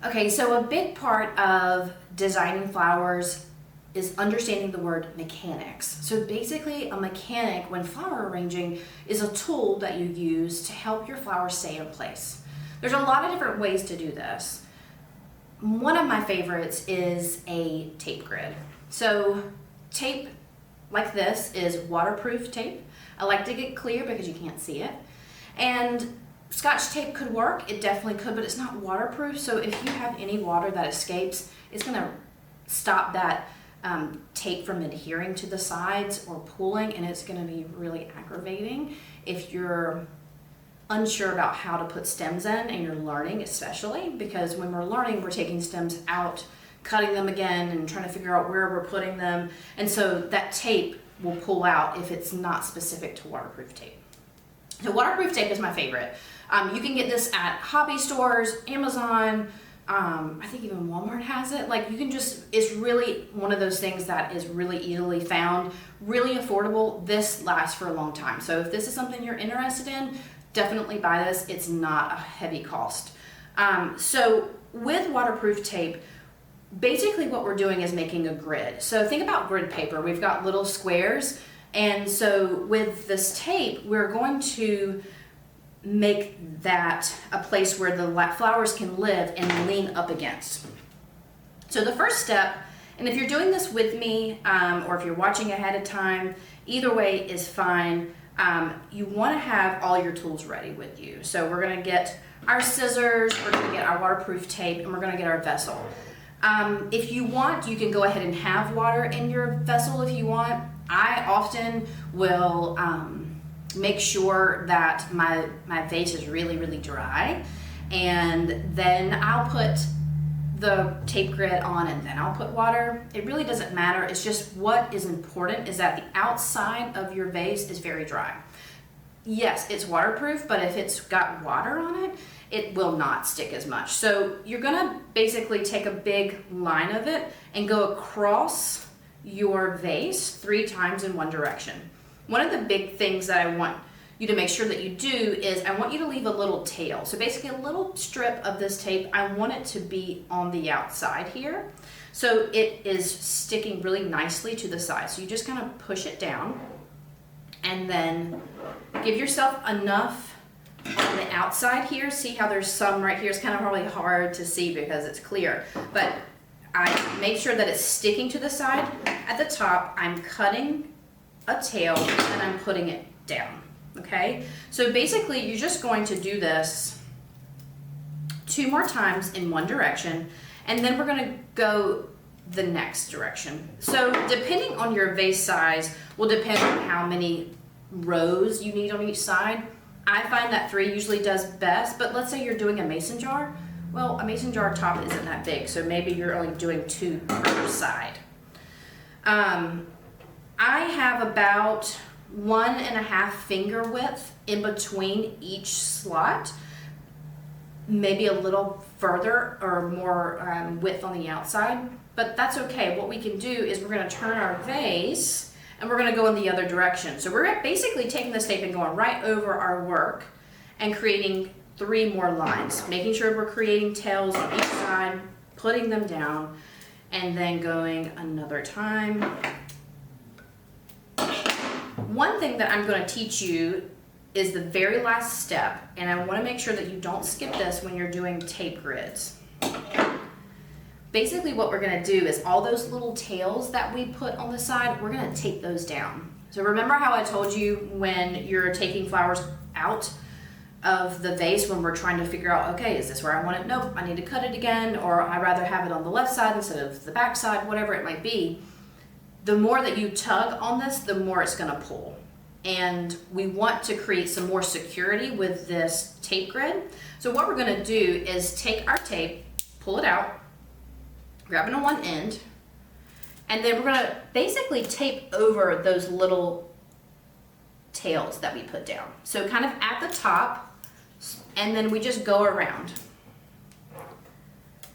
Okay, so a big part of designing flowers is understanding the word mechanics. So basically a mechanic when flower arranging is a tool that you use to help your flowers stay in place. There's a lot of different ways to do this. One of my favorites is a tape grid. So tape like this is waterproof tape. I like to get clear because you can't see it. And Scotch tape could work, it definitely could, but it's not waterproof. So if you have any water that escapes, it's gonna stop that tape from adhering to the sides or pulling, and it's gonna be really aggravating if you're unsure about how to put stems in and you're learning, especially because when we're learning, we're taking stems out, cutting them again and trying to figure out where we're putting them. And so that tape will pull out if it's not specific to waterproof tape. So waterproof tape is my favorite. You can get this at hobby stores, Amazon, I think even Walmart has it. Like you can just, it's really one of those things that is really easily found, really affordable. This lasts for a long time. So if this is something you're interested in, definitely buy this. It's not a heavy cost. So with waterproof tape, basically what we're doing is making a grid. So think about grid paper. We've got little squares. And so with this tape, we're going to make that a place where the flowers can live and lean up against. So the first step, and if you're doing this with me, or if you're watching ahead of time, either way is fine. You want to have all your tools ready with you. So we're going to get our scissors, we're going to get our waterproof tape, and we're going to get our vessel. If you want, you can go ahead and have water in your vessel if you want. I often will make sure that my vase is really, really dry, and then I'll put the tape grid on and then I'll put water. It really doesn't matter. It's just what is important is that the outside of your vase is very dry. Yes, it's waterproof, but if it's got water on it, it will not stick as much. So you're gonna basically take a big line of it and go across your vase 3 times in one direction. One of the big things that I want you to make sure that you do is I want you to leave a little tail. So basically a little strip of this tape, I want it to be on the outside here. So it is sticking really nicely to the side. So you just kind of push it down and then give yourself enough on the outside here. See how there's some right here. It's kind of probably hard to see because it's clear, but I make sure that it's sticking to the side. At the top, I'm cutting a tail and I'm putting it down, okay? So basically, you're just going to do this 2 more times in one direction, and then we're gonna go the next direction. So depending on your vase size will depend on how many rows you need on each side. I find that 3 usually does best, but let's say you're doing a mason jar. Well, a mason jar top isn't that big, so maybe you're only doing 2 per side. I have about 1.5 finger width in between each slot, maybe a little further or more width on the outside, but that's okay. What we can do is we're gonna turn our vase and we're gonna go in the other direction. So we're basically taking this tape and going right over our work and creating 3 more lines, making sure we're creating tails on each side, putting them down, and then going another time. One thing that I'm going to teach you is the very last step, and I want to make sure that you don't skip this when you're doing tape grids. Basically what we're going to do is all those little tails that we put on the side, we're going to tape those down. So remember how I told you when you're taking flowers out of the vase when we're trying to figure out, okay, is this where I want it? Nope, I need to cut it again, or I'd rather have it on the left side instead of the back side, whatever it might be. The more that you tug on this, the more it's gonna pull. And we want to create some more security with this tape grid. So what we're gonna do is take our tape, pull it out, grab it on one end, and then we're gonna basically tape over those little tails that we put down. So kind of at the top, and then we just go around.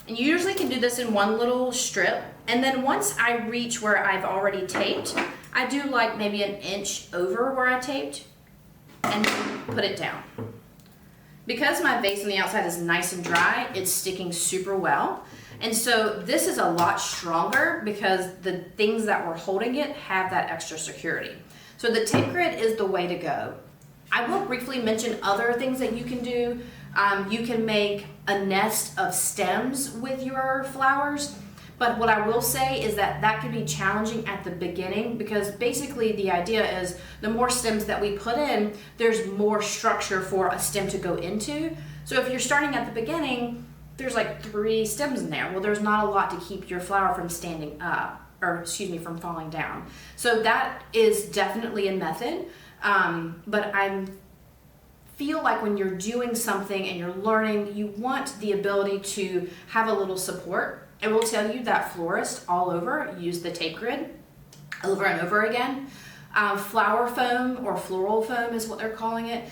And you usually can do this in one little strip. And then once I reach where I've already taped, I do like maybe 1 inch over where I taped and put it down. Because my vase on the outside is nice and dry, it's sticking super well. And so this is a lot stronger because the things that were holding it have that extra security. So the tape grid is the way to go. I will briefly mention other things that you can do. You can make a nest of stems with your flowers, but what I will say is that that can be challenging at the beginning because basically the idea is the more stems that we put in, there's more structure for a stem to go into. So if you're starting at the beginning, there's like 3 stems in there. Well, there's not a lot to keep your flower from standing up, or excuse me, from falling down. So that is definitely a method, but I feel like when you're doing something and you're learning, you want the ability to have a little support. I will tell you that florists all over use the tape grid over and over again. Flower foam, or floral foam is what they're calling it,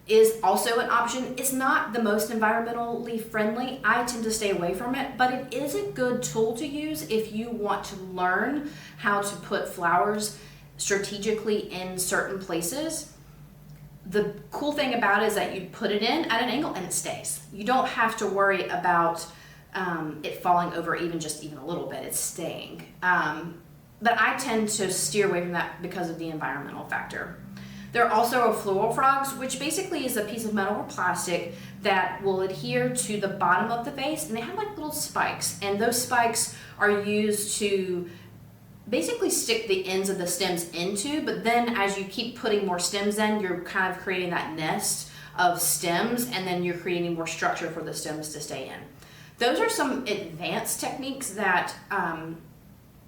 is also an option. It's not the most environmentally friendly. I tend to stay away from it, but it is a good tool to use if you want to learn how to put flowers strategically in certain places. The cool thing about it is that you put it in at an angle and it stays. You don't have to worry about it falling over even a little bit. It's staying. But I tend to steer away from that because of the environmental factor. There are also floral frogs, which basically is a piece of metal or plastic that will adhere to the bottom of the vase, and they have like little spikes, and those spikes are used to basically stick the ends of the stems into, but then as you keep putting more stems in, you're kind of creating that nest of stems, and then you're creating more structure for the stems to stay in. Those are some advanced techniques that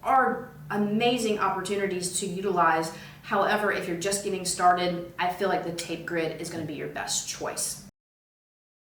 are amazing opportunities to utilize. However, if you're just getting started, I feel like the tape grid is going to be your best choice.